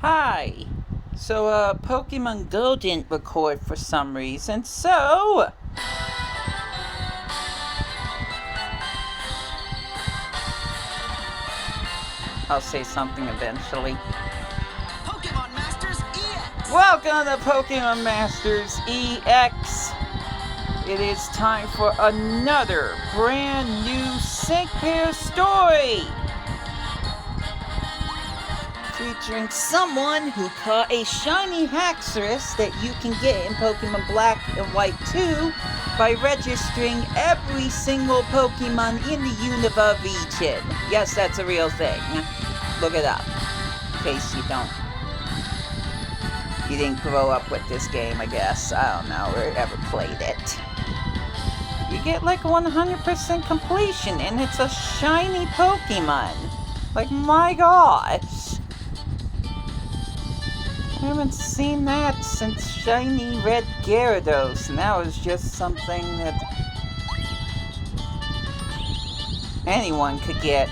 Hi. So, Pokemon Go didn't record for some reason, so... I'll say something eventually. Pokemon Masters EX! Welcome to Pokemon Masters EX! It is time for another brand new Sync Pair story! Featuring someone who caught a shiny Haxorus that you can get in Pokemon Black and White 2 by registering every single Pokemon in the Unova region. Yes, that's a real thing. Look it up, in case you didn't grow up with this game, I guess. I don't know, or ever played it. You get like 100% completion, and it's a shiny Pokemon. Like, my gosh. I haven't seen that since shiny red Gyarados, and that was just something that anyone could get.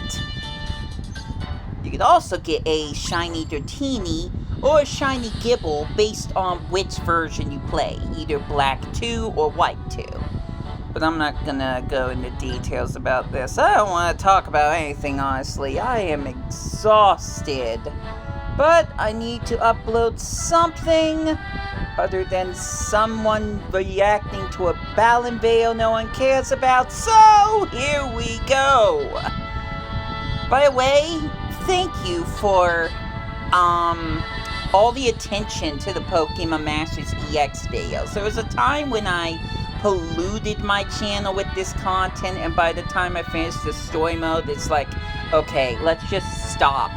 You could also get a shiny Dratini or a shiny Gibble based on which version you play, either Black 2 or White 2. But I'm not gonna go into details about this. I don't want to talk about anything, honestly. I am exhausted. But I need to upload something other than someone reacting to a Balin Veil no one cares about, so here we go! By the way, thank you for all the attention to the Pokemon Masters EX videos. There was a time when I polluted my channel with this content, and by the time I finished the story mode, it's like, okay, let's just stop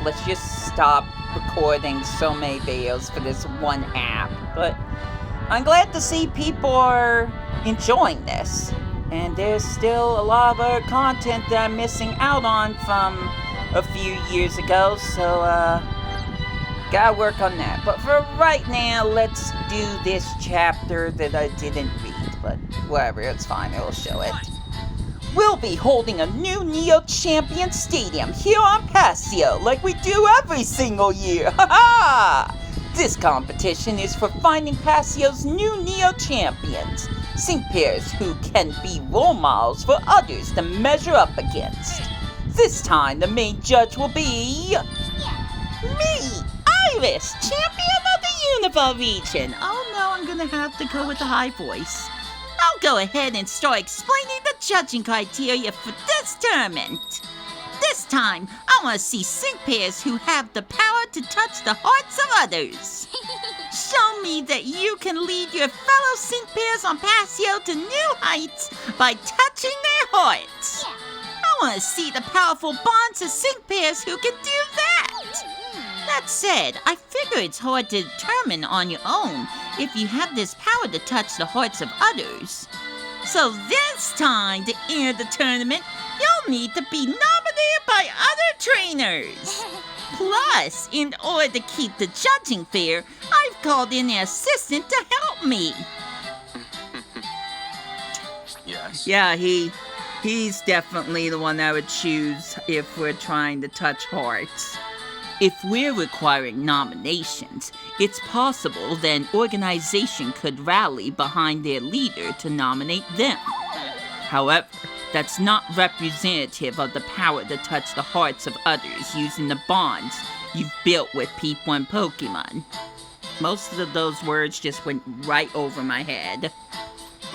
recording so many videos for this one app. But I'm glad to see people are enjoying this, and there's still a lot of other content that I'm missing out on from a few years ago, so gotta work on that. But for right now, let's do this chapter that I didn't read, but whatever, it's fine, it'll show it. We'll be holding a new Neo Champion Stadium here on Paseo, like we do every single year. Ha-ha! This competition is for finding Paseo's new Neo Champions, Sync Pairs who can be role models for others to measure up against. This time, the main judge will be... me, Iris, champion of the Unova region. Oh no, I'm gonna have to go with a high voice. I'll go ahead and start explaining the judging criteria for this tournament. This time, I want to see Sync Pairs who have the power to touch the hearts of others. Show me that you can lead your fellow Sync Pairs on Paseo to new heights by touching their hearts. I want to see the powerful bonds of Sync Pairs who can do that. That said, I figure it's hard to determine on your own if you have this power to touch the hearts of others. So this time, to enter the tournament, you'll need to be nominated by other trainers. Plus, in order to keep the judging fair, I've called in an assistant to help me. Yes? Yeah, he's definitely the one I would choose if we're trying to touch hearts. If we're requiring nominations, it's possible that an organization could rally behind their leader to nominate them. However, that's not representative of the power to touch the hearts of others using the bonds you've built with people and Pokemon. Most of those words just went right over my head.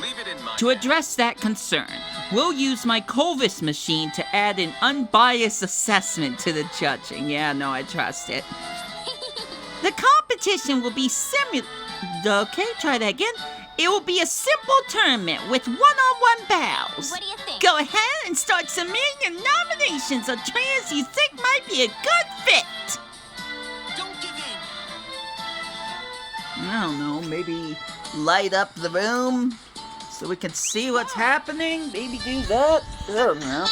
Leave it in mind. To address that concern, we'll use my Colvis machine to add an unbiased assessment to the judging. Yeah, no, I trust it. The competition will be Okay, try that again. It will be a simple tournament with one-on-one battles. What do you think? Go ahead and start submitting your nominations of trainers you think might be a good fit. Don't give in. I don't know, maybe light up the room so we can see what's happening? Maybe do that? I don't know.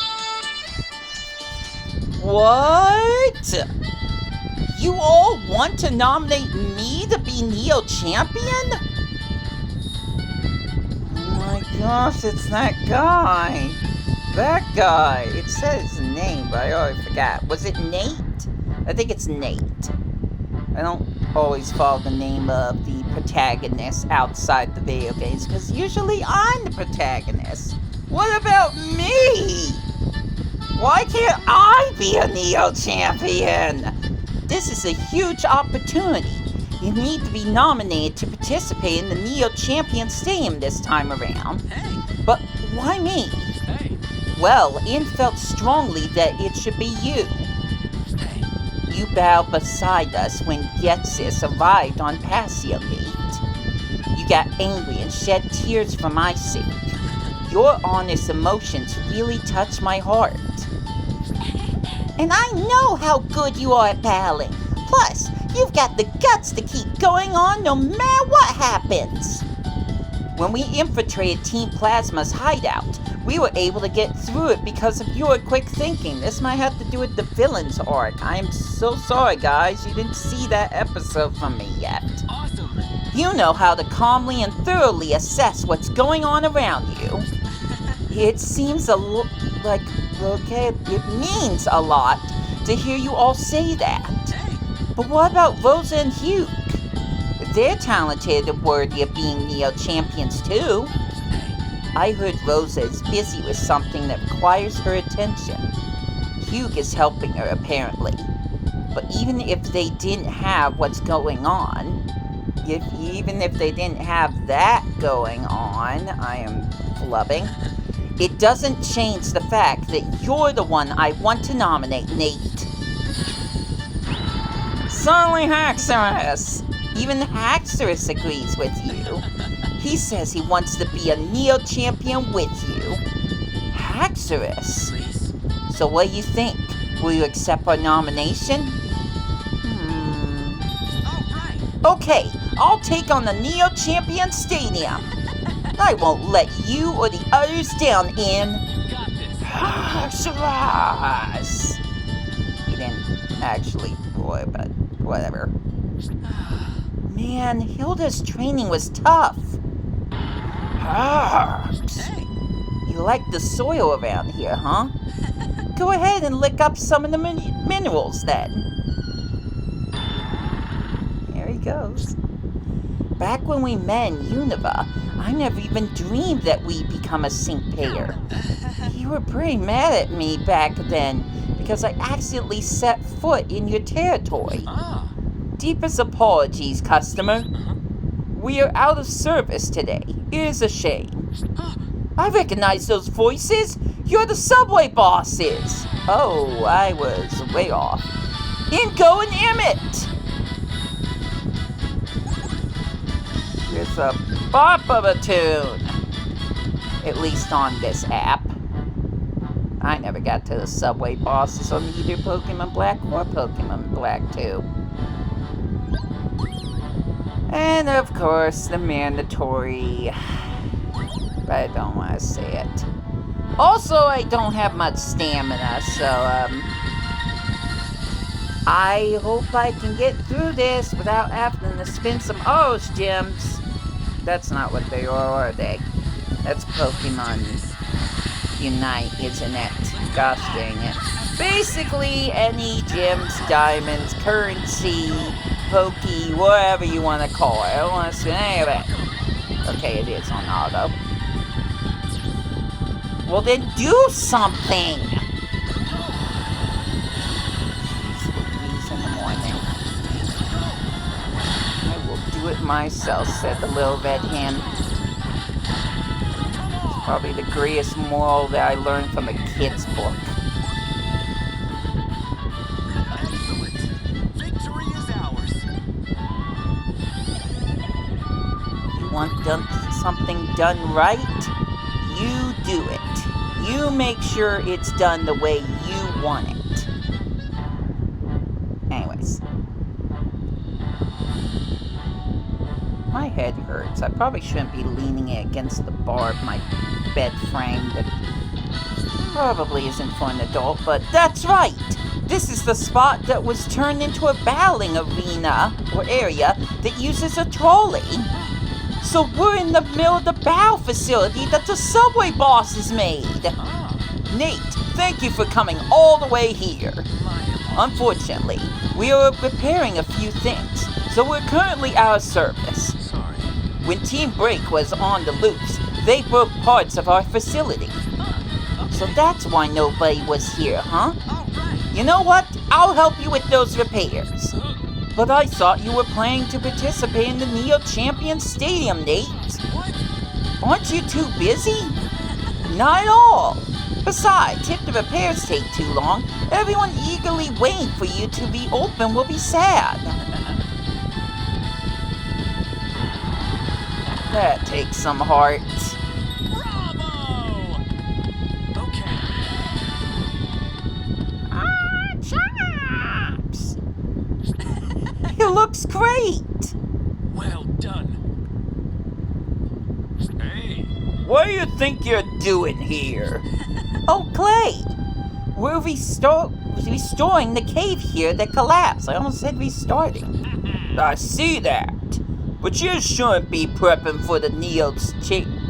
What? You all want to nominate me to be Neo Champion? Oh my gosh, it's that guy. That guy. It said his name, but I already forgot. Was it Nate? I think it's Nate. I I don't always follow the name of the protagonist outside the video games, because usually I'm the protagonist. What about me? Why can't I be a Neo Champion? This is a huge opportunity. You need to be nominated to participate in the Neo Champion Stadium this time around. Hey. But why me? Hey. Well, Ian felt strongly that it should be you. Hey. You bowed beside us when Getsis arrived on Passia Meet. You got angry and shed tears for my sake. Your honest emotions really touched my heart. And I know how good you are at battling. Plus, you've got the guts to keep going on no matter what happens. When we infiltrated Team Plasma's hideout, we were able to get through it because of your quick thinking. This might have to do with the villain's arc. I am so sorry, guys. You didn't see that episode from me yet. Awesome. You know how to calmly and thoroughly assess what's going on around you. It seems it means a lot to hear you all say that. Hey. But what about Rosa and Hugh? They're talented and worthy of being Neo Champions too. I heard Rosa is busy with something that requires her attention. Hugh is helping her apparently. But even if they didn't have what's going on, even if they didn't have that going on, I am flubbing, it doesn't change the fact that you're the one I want to nominate, Nate. Sorry, Haxorus. Even Haxorus agrees with you. He says he wants to be a Neo Champion with you. Haxorus? Please. So what do you think? Will you accept our nomination? All right. Okay, I'll take on the Neo Champion Stadium. I won't let you or the others down in Got this. Haxorus. He didn't actually roar, but whatever. Man, Hilda's training was tough. Hey. You like the soil around here, huh? Go ahead and lick up some of the minerals then. Here he goes. Back when we met in Unova, I never even dreamed that we'd become a sync pair. You were pretty mad at me back then because I accidentally set foot in your territory. Ah. Deepest apologies, customer. We are out of service today. It is a shame. I recognize those voices. You're the subway bosses. Oh, I was way off. Inko and Emmett. It's a bop of a tune. At least on this app. I never got to the subway bosses on either Pokemon Black or Pokemon Black 2. And of course, the mandatory, but I don't want to say it. Also, I don't have much stamina, so, I hope I can get through this without having to spend some O's gems. That's not what they are they? That's Pokemon Unite, isn't it? Gosh dang it. Basically, any gems, diamonds, currency, Pokey, whatever you want to call it. I don't want to say any of it. Okay, it is on auto. Well, then do something! Jeez, in the morning. I will do it myself, said the little red hen. It's probably the greatest moral that I learned from a kid's book. Want something done right, you do it. You make sure it's done the way you want it. Anyways. My head hurts. I probably shouldn't be leaning it against the bar of my bed frame. That probably isn't for an adult, but that's right! This is the spot that was turned into a battling arena, or area, that uses a trolley. So we're in the middle of the battle facility that the subway bosses made. Nate, thank you for coming all the way here. Unfortunately, we are repairing a few things, so we're currently out of service. Sorry. When Team Break was on the loose, they broke parts of our facility. So that's why nobody was here, huh? All right. You know what? I'll help you with those repairs. But I thought you were planning to participate in the Neo Champion Stadium, Nate. What? Aren't you too busy? Not at all. Besides, if the repairs take too long, everyone eagerly waiting for you to be open will be sad. That takes some heart. Bravo! Okay. Chops! It looks great! Well done. Hey. What do you think you're doing here? Oh, Clay! We're restoring the cave here that collapsed. I almost said restarting. I see that. But you shouldn't be prepping for the Neo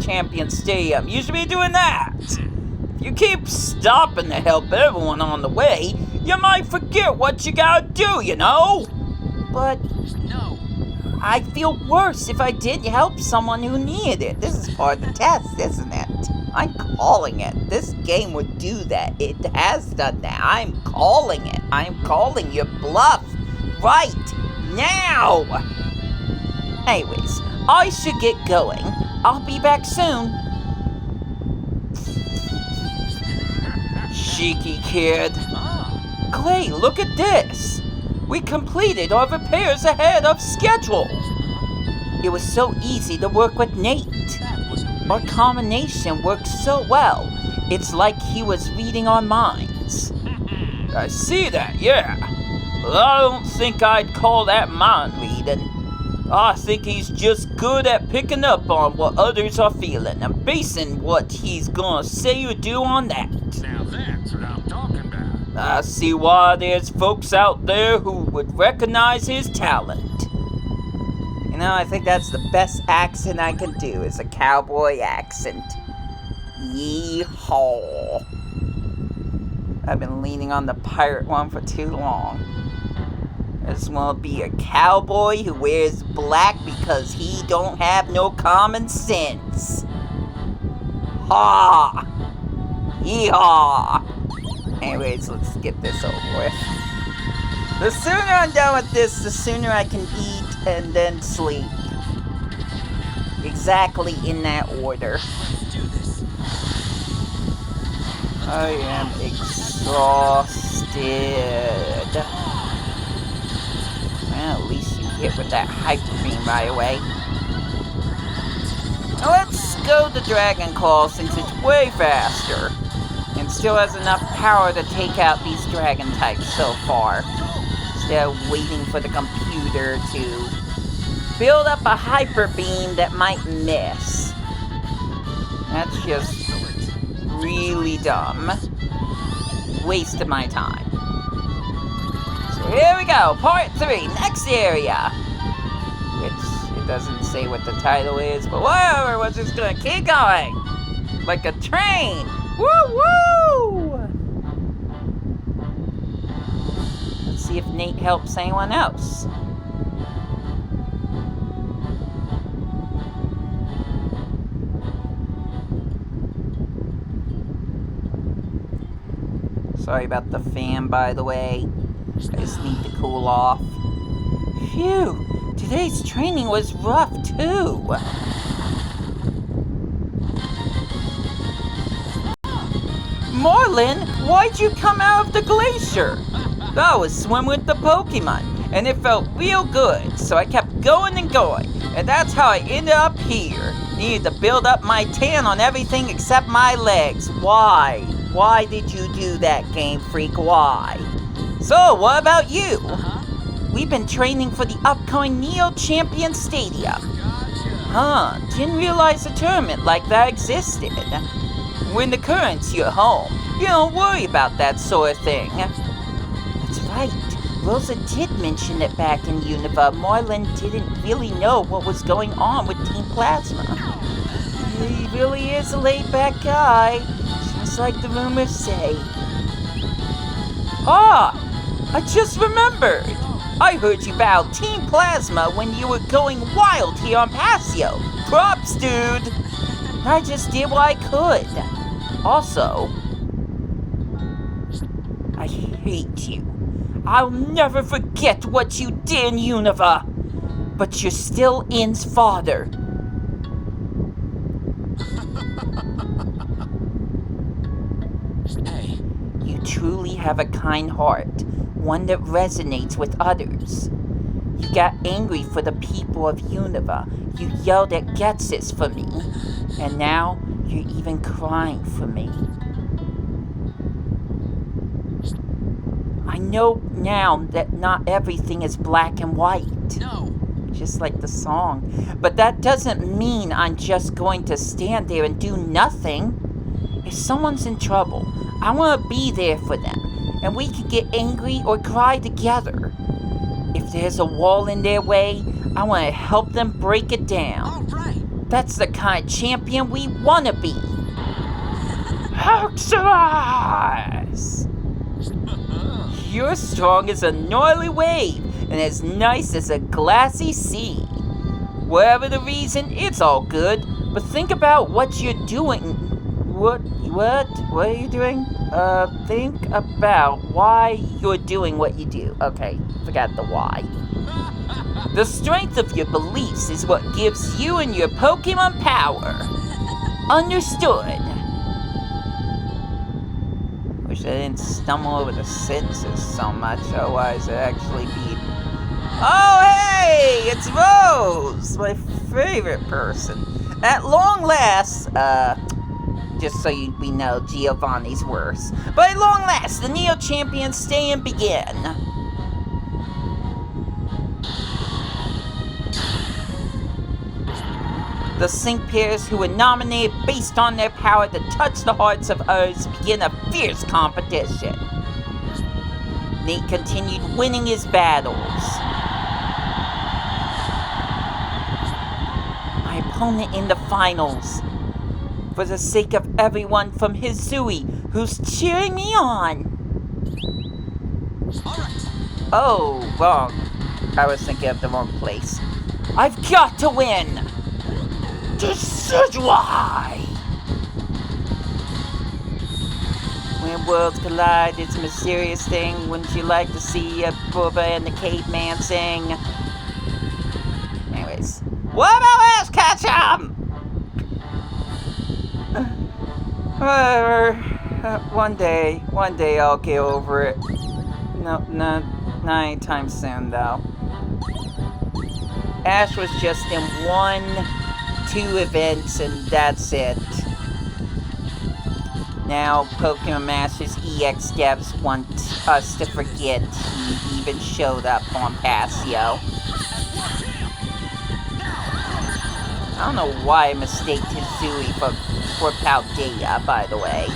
Champion Stadium. You should be doing that. If you keep stopping to help everyone on the way, you might forget what you gotta do, you know? But No. I'd feel worse if I did help someone who needed it. This is part of the test, isn't it? I'm calling it. This game would do that. It has done that. I'm calling it. I'm calling your bluff right now. Anyways, I should get going. I'll be back soon. Cheeky kid. Ah. Clay, look at this. We completed our repairs ahead of schedule. It was so easy to work with Nate. That was Our amazing. combination worked so well. It's like he was reading our minds. I see that, yeah. But I don't think I'd call that mind reading. I think he's just good at picking up on what others are feeling and basing what he's gonna say or do on that. Now that's what I'm talking about. I see why there's folks out there who would recognize his talent. You know, I think that's the best accent I can do, is a cowboy accent. Yeehaw. I've been leaning on the pirate one for too long. This will be a cowboy who wears black because he don't have no common sense. Ha! Yeehaw! Anyways, let's get this over with. The sooner I'm done with this, the sooner I can eat and then sleep. Exactly in that order. Let's do this. I am exhausted. Well, at least you hit with that hyper beam right away. Now let's go to Dragon Claw since it's way faster. And still has enough power to take out these dragon types so far. Instead of waiting for the computer to build up a hyper beam that might miss. That's just really dumb. Waste of my time. So here we go, part 3, next area. Which, it doesn't say what the title is, but whatever, we're just gonna keep going. Like a train. Woo woo! Let's see if Nate helps anyone else. Sorry about the fan, by the way. I just need to cool off. Phew! Today's training was rough, too. Marlin, why'd you come out of the glacier? I was swimming with the Pokemon, and it felt real good, so I kept going and going, and that's how I ended up here. Needed to build up my tan on everything except my legs. Why? Why did you do that, Game Freak? Why? So, what about you? We've been training for the upcoming Neo Champion Stadium. Huh, didn't realize a tournament like that existed. When the current's your home, you don't worry about that sort of thing. That's right. Rosa did mention it back in Unova. Marlin didn't really know what was going on with Team Plasma. He really is a laid-back guy, just like the rumors say. Ah! I just remembered. I heard you about Team Plasma when you were going wild here on Pasio. Props, dude. I just did what I could. Also, I hate you. I'll never forget what you did in Unova. But you're still In's father. Hey, You truly have a kind heart, one that resonates with others. You got angry for the people of Unova. You yelled at Getsis for me. And now you're even crying for me. I know now that not everything is black and white. no. Just like the song. But that doesn't mean I'm just going to stand there and do nothing. If someone's in trouble, I want to be there for them. And we can get angry or cry together. If there's a wall in their way, I want to help them break it down. All right. That's the kind of champion we want to be. Haxorus! You're strong as a gnarly wave and as nice as a glassy sea. Whatever the reason, it's all good. But think about what you're doing. What are you doing? Think about why you're doing what you do. Okay, forgot the why. The strength of your beliefs is what gives you and your Pokemon power. Understood. Wish I didn't stumble over the sentences so much, otherwise I'd actually be... Oh, hey! It's Rose! My favorite person. At long last, just so we know, Giovanni's worse. But at long last, the Neo Champions stay and begin. The sync pairs who were nominated based on their power to touch the hearts of others begin a fierce competition. Nate continued winning his battles. My opponent in the finals. For the sake of everyone from Hisui who's cheering me on. All right. Oh, wrong. I was thinking of the wrong place. I've got to win! This is why! When worlds collide, it's a mysterious thing. Wouldn't you like to see a Bubba and the caveman sing? Anyways. What about this, Ketchum? Whatever. One day I'll get over it. No, not anytime soon, though. Ash was just in 2 events, and that's it. Now, Pokemon Masters EX devs want us to forget he even showed up on Pasio. I don't know why I mistaked Hisui for Paldea, by the way.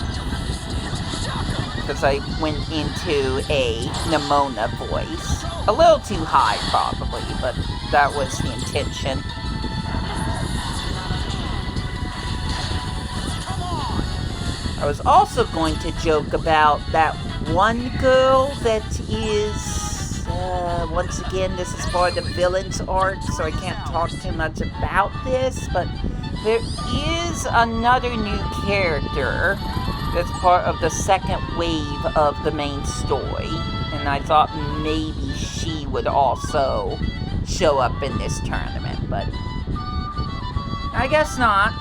Because I went into a Nimona voice. A little too high, probably, but that was the intention. I was also going to joke about that one girl that is, once again, this is part of the villain's arc, so I can't talk too much about this, but there is another new character that's part of the second wave of the main story, and I thought maybe she would also show up in this tournament, but I guess not.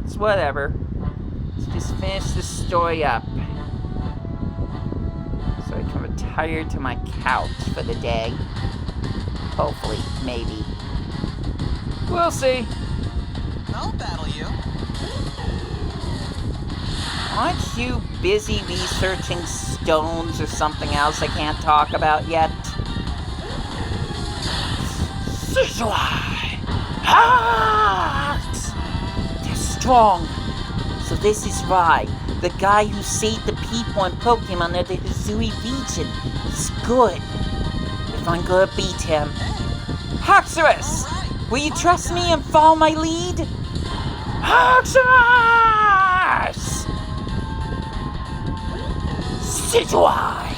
It's whatever. Let's just finish this story up so I can retire to my couch for the day. Hopefully, maybe. We'll see. I'll battle you. Aren't you busy researching stones or something else I can't talk about yet? They're strong. So this is Rai, the guy who saved the people and Pokemon of the Hisui region. He's good. If I'm gonna beat him. Haxorus! Will you trust me and follow my lead? Haxorus! Situai!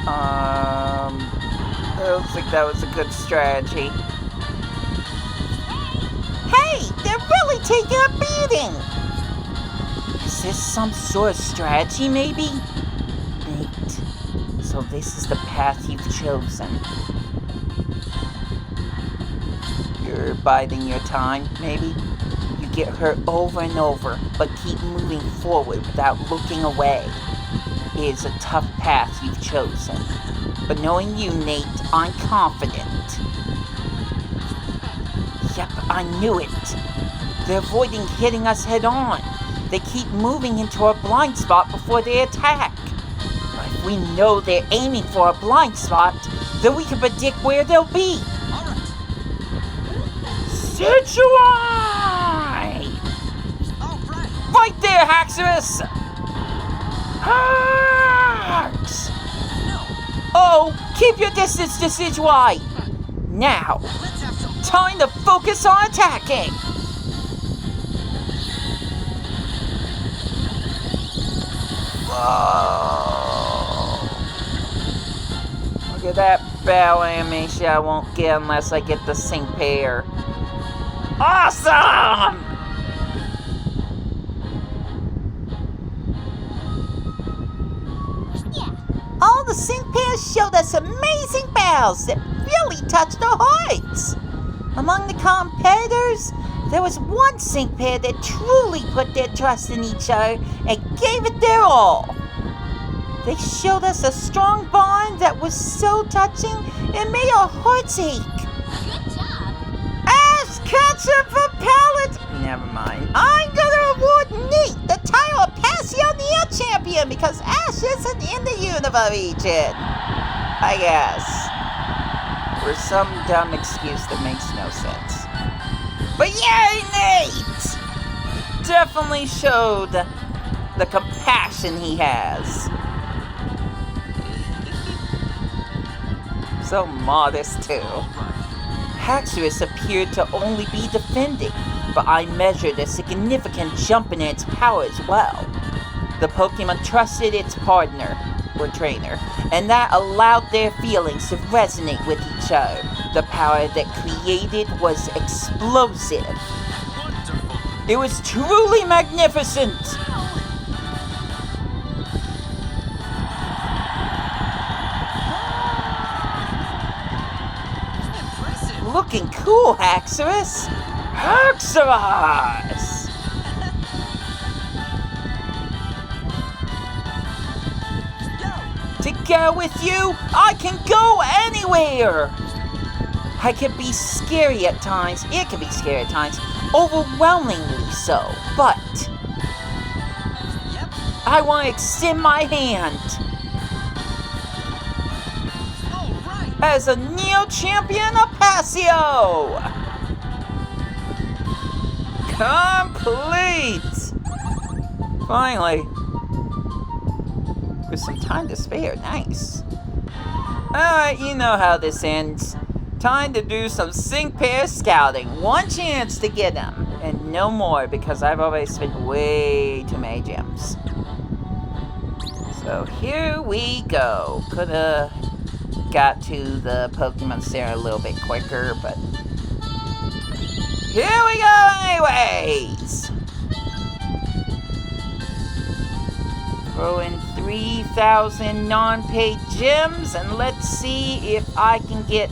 I don't think that was a good strategy. Hey, they're really taking a beating! Is this some sort of strategy, maybe? Nate, so this is the path you've chosen. You're biding your time, maybe? You get hurt over and over, but keep moving forward without looking away. It is a tough path you've chosen. But knowing you, Nate, I'm confident. Yep, I knew it. They're avoiding hitting us head on. They keep moving into a blind spot before they attack. But if we know they're aiming for a blind spot, then we can predict where they'll be. Situate! Right there, Haxorus! Hax! Oh, keep your distance to Situate! Now, time to focus on attacking! Whoa! Look at that battle animation I won't get unless I get the sync pair. Awesome! All the sync pairs showed us amazing battles that really touched our hearts. Among the competitors, there was one sync pair that truly put their trust in each other and gave it their all. They showed us a strong bond that was so touching it made our hearts ache. Good job. Ash Ketchup for Palette! Never mind. I'm gonna award Nate the title of PkmnMasterEX champion because Ash isn't in the Unova region. I guess. For some dumb excuse that makes no sense. But yay, Nate! Definitely showed the compassion he has. So modest, too. Haxorus appeared to only be defending, but I measured a significant jump in its power as well. The Pokemon trusted its partner, or trainer, and that allowed their feelings to resonate with each other. The power that created was explosive. It was truly magnificent! Looking cool, Haxorus! Haxorus! Together with you, I can go anywhere! I can be scary at times, it can be scary at times, overwhelmingly so, but I want to extend my hand as a Neo Champion of Passio! Complete! Finally. With some time to spare, nice. Alright, you know how this ends. Time to do some sync pair scouting. One chance to get them, and no more because I've already spent way too many gems. So here we go. Coulda got to the Pokemon Center a little bit quicker, but here we go anyways! Throw in 3,000 non-paid gems, and let's see if I can get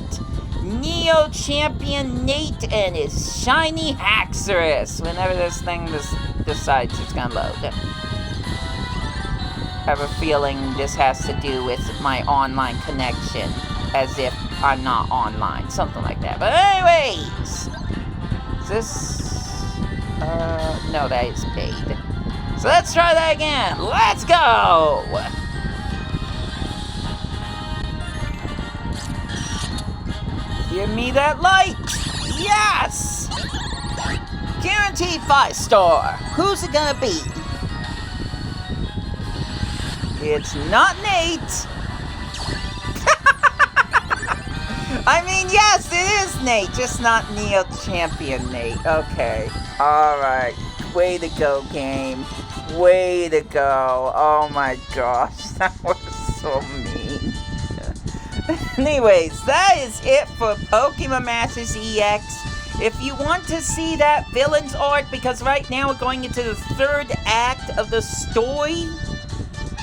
Neo Champion Nate and his shiny Haxorus whenever this thing decides it's gonna load. I have a feeling this has to do with my online connection, as if I'm not online, something like that. But anyways, is this, no, that is paid. So let's try that again. Let's go! Give me that light! Yes! Guaranteed 5-star. Who's it gonna be? It's not Nate. I mean, yes, it is Nate, just not Neo Champion Nate. Okay. Alright. Way to go, game. Way to go. Oh my gosh. That was so mean. Anyways, that is it for Pokemon Masters EX. If you want to see that villain's art, because right now we're going into the third act of the story,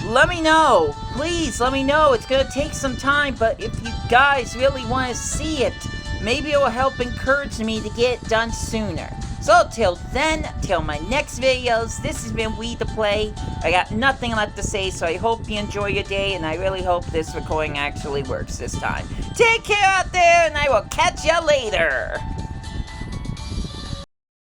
let me know. Please, let me know. It's going to take some time, but if you guys really want to see it, maybe it will help encourage me to get it done sooner. So till then, till my next videos, this has been We The Play. I got nothing left to say, so I hope you enjoy your day, and I really hope this recording actually works this time. Take care out there, and I will catch ya later.